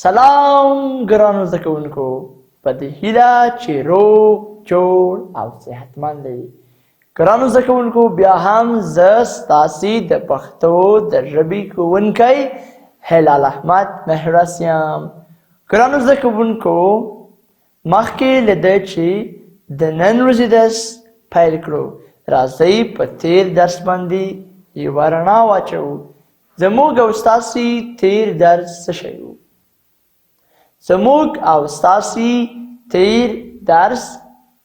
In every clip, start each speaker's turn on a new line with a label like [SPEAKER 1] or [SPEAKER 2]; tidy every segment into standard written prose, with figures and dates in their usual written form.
[SPEAKER 1] سلام ګرانو زده کوونکو، په دې هیله چې روغ جوړ او صحتمند دی. ګرانو زده کوونکو، بیا هم زه ستاسې د پښتو د ژبې ښوونکی هلال احمد مهرس یم. ګرانو زده کوونکو، مخکې له ده چې د نن ورځې درس پیل کړو، راځئ په تیر درس باندې یوه رڼا واچوو. زموږ او ستاسې تیر درس څه شی و؟ زموږ او ستاسې تیر درس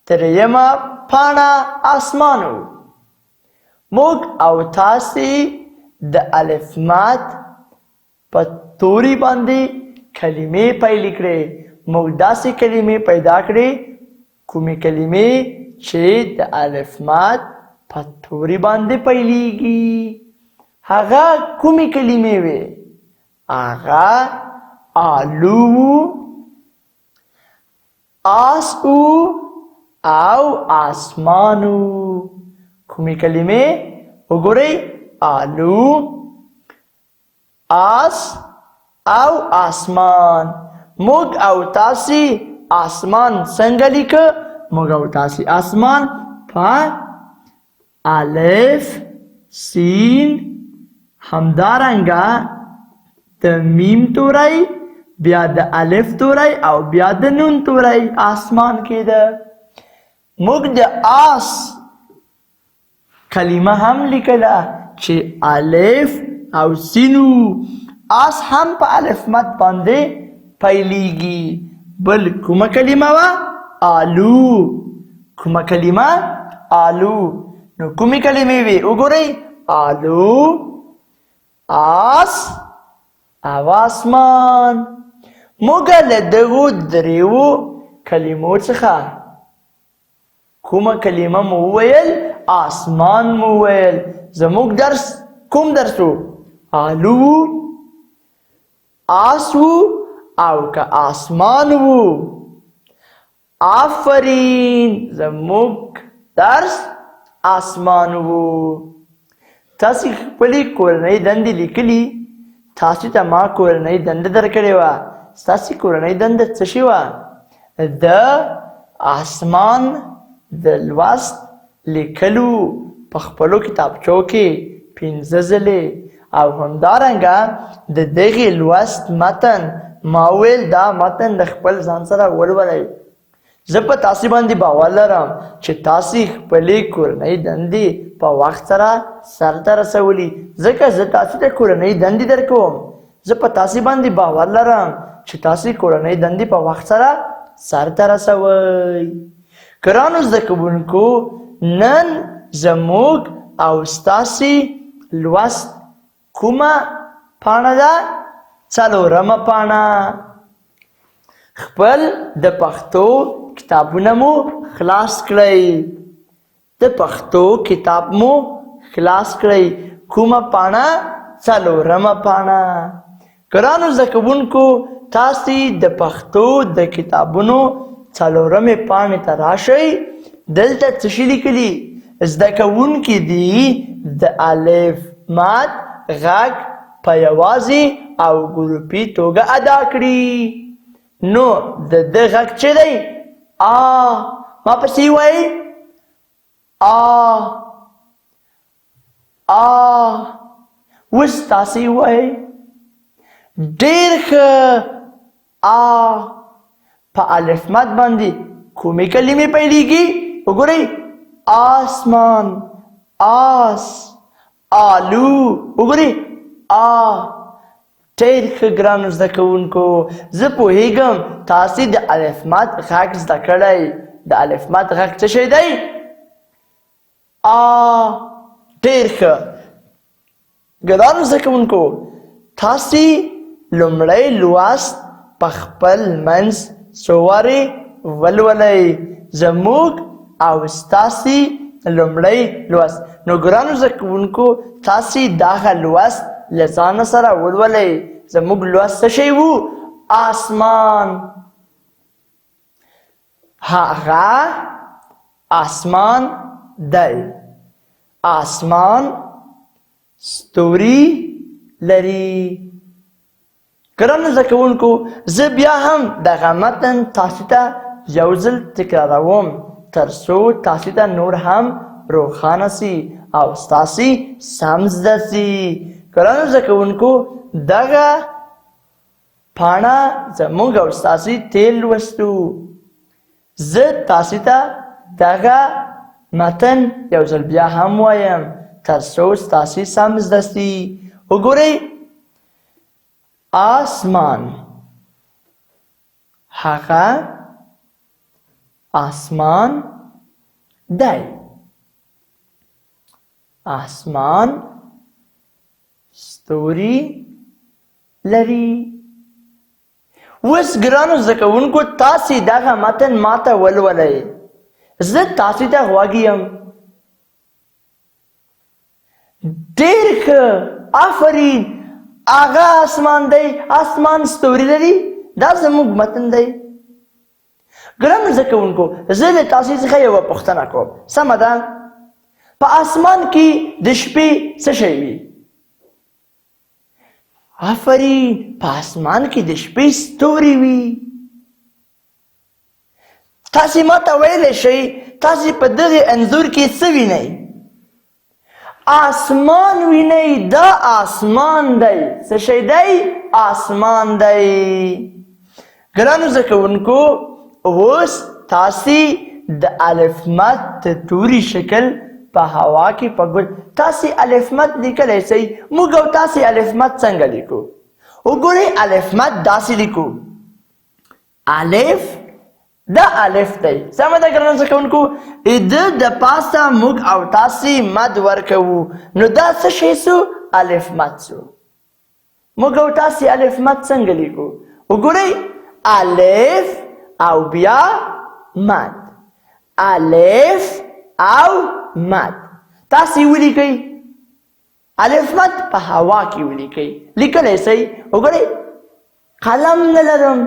[SPEAKER 1] دریمه پاڼه اسمان و. موږ او تاسې د الف مد په توري باندې کلمې پیل کړې. موږ داسې کلمې پیدا کړې کومې کلمې چې د الف مد په توري باندې پیلیږي. هغه کومې کلمې وې؟ هغه آلو و، آس و او آسمان و. کومې کلمې؟ وګورئ، آلو، آس او آسمان. موږ او تاسې آسمان څنګه لیکه؟ موږ او تاسې آسمان په الف سین همدارنګه د میم توری، بیا د الف توری او بیا د نون توری آسمان کېده. موږ د آس کلمه هم لیکله چې الف او سین و. آس هم په الف مد باندې پیلیږي. بل کومه کلمه وه؟ آلو. کومه کلمه؟ آلو. نو کومې کلمې وې؟ وګورئ، آلو، آس او آسمان. موږ له دغو دریو کلمو څخه کومه کلمه مو وویل؟ آسمان مو وویل. زموږ درس کوم درس و؟ آلو و، آس و او که آسمان و. آفرین، زموږ درس آسمان و. تاسې خپلې کورنۍ دندې لیکلي. تاسې ته ما کورنۍ دنده درکړې وه. ستاسې کورنۍ دنده څه شي وه؟ د آسمان د لوست لیکلو په خپلو کتابچو کې 5 ځلې، او همدارنګه د دغې لوست متن ما ویل دا متن د خپل ځان سره ولولئ. زه په تاسې باندې باور لرم چې تاسې خپلې کورنۍ دندې په وخت سره سرته رسولي، ځکه زه تاسې ته کورنۍ دندې درکوم. زه په تاسې باندې باور لرم چې تاسې کورنۍ دندې په وخت سره سرته رسوئ. ګرانو زده کوونکو، نن زموږ او ستاسې لوست کومه پاڼه ده؟ 4مه پاڼه. خپل د پښتو کتابونه مو خلاص کړئ. د پښتو کتاب مو خلاص کړئ. کومه پاڼه؟ 4مه پاڼه. ګرانو زده کوونکو، تاسې د پښتو د کتابونو 4مې پاڼې ته راشئ. دلته څه شي لیکلي؟ زده کوونکي دي د الف مد غږ په یوازې او ګروپي توګه ادا کړي. نو د ده غږ چې دی؟ آ. ما پسې وایي؟ آ. آ. اوس تاسې وایئ. ډېر ښه. آ. په الف مد باندې کومې کلمې پیلیږي؟ وګورئ، آسمان، آس، آلو. وګورئ، آ. ډېر ښه ګرانو زده کوونکو، زه پوهېږم تاسې د الف مد غږ زده کړی. د الف مد غږ څه شی دی؟ آ. ډېر ښه. ګرانو زده کوونکو، تاسې لومړی لوست په خپل منځ څو وارې ولولئ. زموږ او ستاسې لومړی لوست. نو ګرانو زده کوونکو، تاسې دغه لوست له ځانه سره ولولئ. زموږ لوست څه شی و؟ آسمان. هغه آسمان دی. آسمان ستوري لري. ګرانو زده کوونکو زه بیا هم دغه متن تاسو ته یو ځل تکراروم تر څو تاسو ته نور هم روښانه سي او ستاسې سم زده سي. ګرانو زده کوونکو دغه پاڼه زموږ او ستاسې تېر لوستو. زه تاسو ته دغه متن یو ځل بیا هم وایم تر څو ستاسې سم زده سي. وګورئ آسمان هغه آسمان دی. آسمان ستوري لري. اوس ګرانو زده کوونکو تاسې دغه متن ماته ولولئ. زه تاسې ته غوږ یم. ډېر ښه، آفرین. هغه آسمان دی، آسمان ستوري لري. دا زموږ متن دی. ګرانو زده کوونکو زه له تاسې څخه یوه پوښتنه کوم. سمه ده، په آسمان کې د شپې څه شی وي؟ آفرین، په آسمان کې د شپې ستوري وي. تاسې ماته ویلی شئ تاسې په دغې انځور کې څه وینئ؟ آسمان وینئ. دا آسمان دی. څه شی دی؟ آسمان دی. ګرانو زده کوونکو اوس تاسې د الف مد د توري شکل په هوا کې په ګل تاسې الف مد لیکلی شئ. موږ او تاسې الف مد څنګه لیکو؟ وګورئ الف مد داسې لیکو. الف دا الف دی. سمه ده ګرانو زده کوونکو؟ د پاسه موږ او تاسې مد ورکوو. نو دا څه شی سو؟ الف مد سو. موږ او تاسې الف مد څنګه لیکو؟ وګورئ الف او بیا مد. الف او مد. تاسې ولیکئ. الف مد په هوا کې ولیکئ. لیکلی شئ؟ وګورئ قلم نه لرم.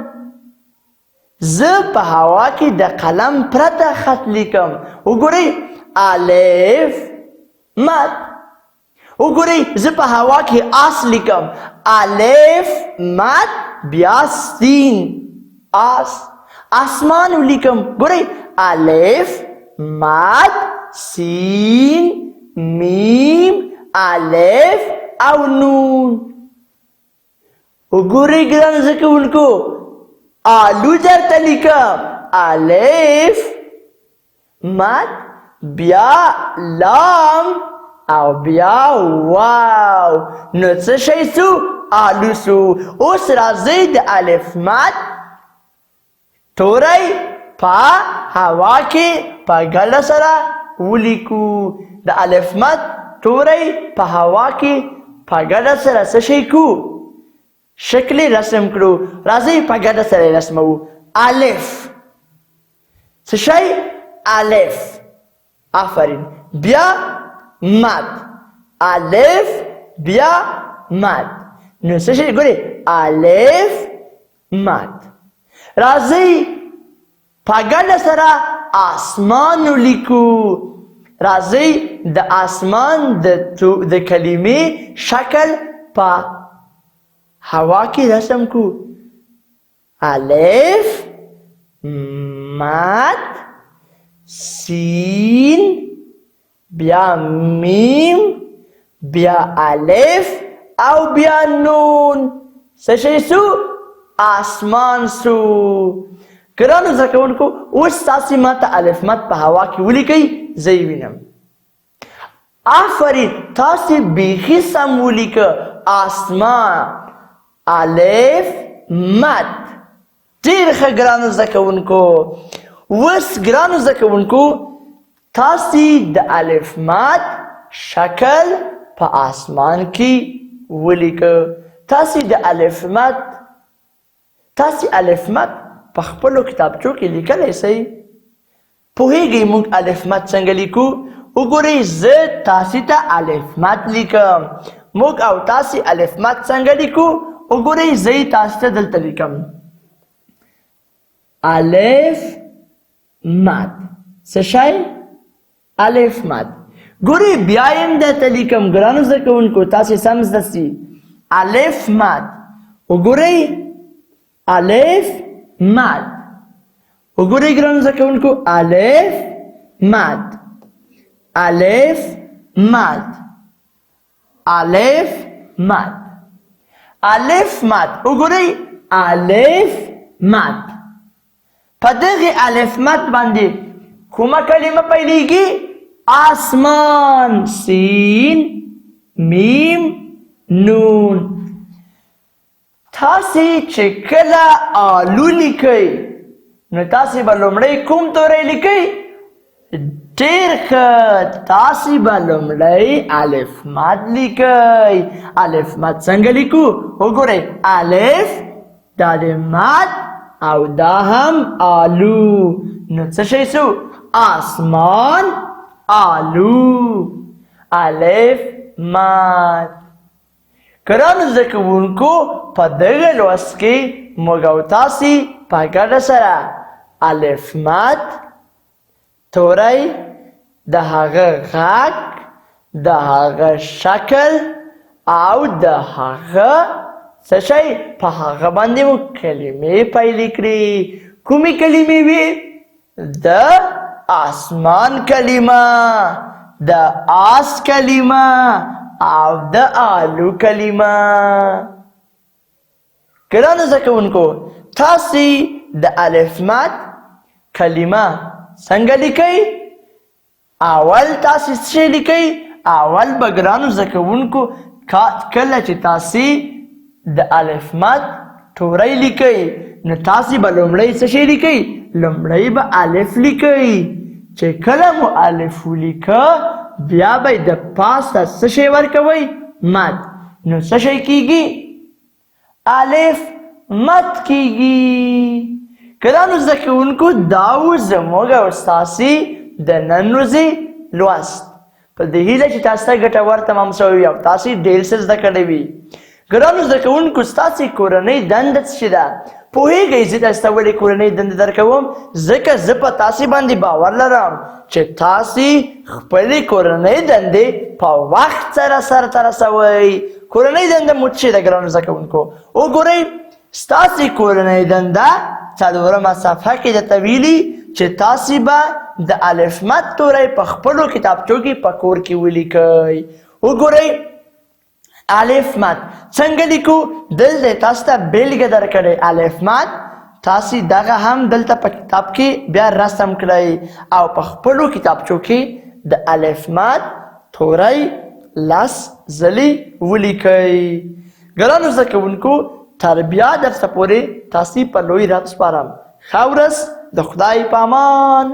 [SPEAKER 1] زه په هوا کې د قلم پرته خط لیکم. وګورئ الف مد. وګورئ زه په هوا کې آس لیکم. الف مد بیا سین. آس. آسمان ولیکم. ګورئ الف مد سین میم الف او نون. وګورئ ګرانو زده کوونکو آلو درته لیکم. الف مد بیا لام او بیا واو. نو څه شی سو؟ آلو سو. اوس راځئ د الف مد توری په هوا کې په ګډه سره ولیکو. د الف مد توری په هوا کې په ګډه سره څه شی کو؟ شکل رسم کړو. راځئ په ګډه سره رسمو. الف څه شی؟ الف. آفرین. بیا مد. الف بیا مد. نو څه شی؟ ګورئ الف مد. راځئ په ګډه سره آسمان ولیکو. راځئ د آسمان د کلمې شکل په هوا کې رسم کو. الف مد سین بیا میم بیا الف او بیا نون. څه شی سو؟ آسمان سو. ګرانو زده کوونکو اوس تاسې ماته الف مد په هوا کې ولیکئ. زه یې وینم. آفرین، تاسې بیخي سم ولیکه. آسمان الف مد. ډېر ښه ګرانو زده کوونکو. اوس ګرانو زده کوونکو تاسې د الف مد شکل په آسمان کې ولیکه. تاسې د الف مد په خپلو کتابچو کې لیکلی شئ. پوهیږئ موږ الف مد څنګه لیکو؟ وګورئ زه تاسې ته الف مد لیکم. موږ او تاسې الف مد څنګه لیکو؟ وګورئ زه یې تاسې ته دلته لیکم. الف مد. څه شی؟ الف مد. ګورئ بیا یې درته لیکم ګرانو زده کوونکو تاسې سم زده سي. الف مد. وګورئ الف مد. وګورئ ګرانو زده کوونکو الف مد الف مد الف مد الف مد. وګورئ الف مد. په دغه الف مد باندې کومه کلمه پیلېږي؟ آسمان. سین میم نون. تاسې چې کله آلو لیکئ نو تاسې به لومړی کوم توری لیکئ؟ ډېر ښه. تاسې به لومړی الف مد لیکئ. الف مد څنګه لیکو؟ وګورئ الف دا د مد او دا هم آلو. نو څه شی سو؟ آسمان آلو. الف مد. ګرانو زده کوونکو په دغه لوست کې موږ او تاسې په ګډه سره الف مد توری د هغه غږ د هغه شکل او د هغه څه شی په هغه باندې مو کلمې پیلې کړې. کومې کلمې وې؟ د آسمان کلمه، د آس کلمه او د آلو کلمه. ګرانو زده کوونکو تاسې د الف مد کلمه څنګه لیکئ؟ اول تاسې څه شی لیکئ؟ اول به ګرانو زده کوونکو کله چې تاسې د الف مد توری لیکئ نو تاسې به لومړی څه شی لیکئ؟ لومړی به الف لیکئ. چې کله مو الف ولیکه بیا به د پاسه څه شی ورکوئ؟ مد. نو څه شی کیږي؟ الف مد کیږي. ګرانو زده کوونکو دا و زموږ او ستاسې د نن ورځې لوست. په دې هیله چې تاسو ته ګټور تمام شوی وي او تاسې ډېر څه زده کړی وي. ګرانو زده کوونکو ستاسې کورنۍ دنده څه ده؟ پوهېږئ زه تاسو ته ولې کورنۍ دندې درکوم؟ ځکه زه په تاسې باندې باور لرم چې تاسې خپلې کورنۍ دندې په وخت سره سرته رسوئ. کورنۍ دنده مو څه ده ګرانو زده کوونکو؟ وګورئ ستاسې کورنۍ دنده څلورمه صفحه کې درته ویلي چې تاسې به د الف مد توری په خپلو کتابچو کې په کور کې ولیکئ. وګورئ الف مد څنګه لیکو؟ دلته تاسو ته بیلګه درکړې الف مد. تاسې دغه هم دلته په کتاب کې بیا رسم کړئ او په خپلو کتابچو کې د الف مد توری 10 ځلې ولیکئ. ګرانو زده کوونکو تر بیا درسه پورې تاسې په لوی رب سپارم. ښه ورځ. د خدای په امان.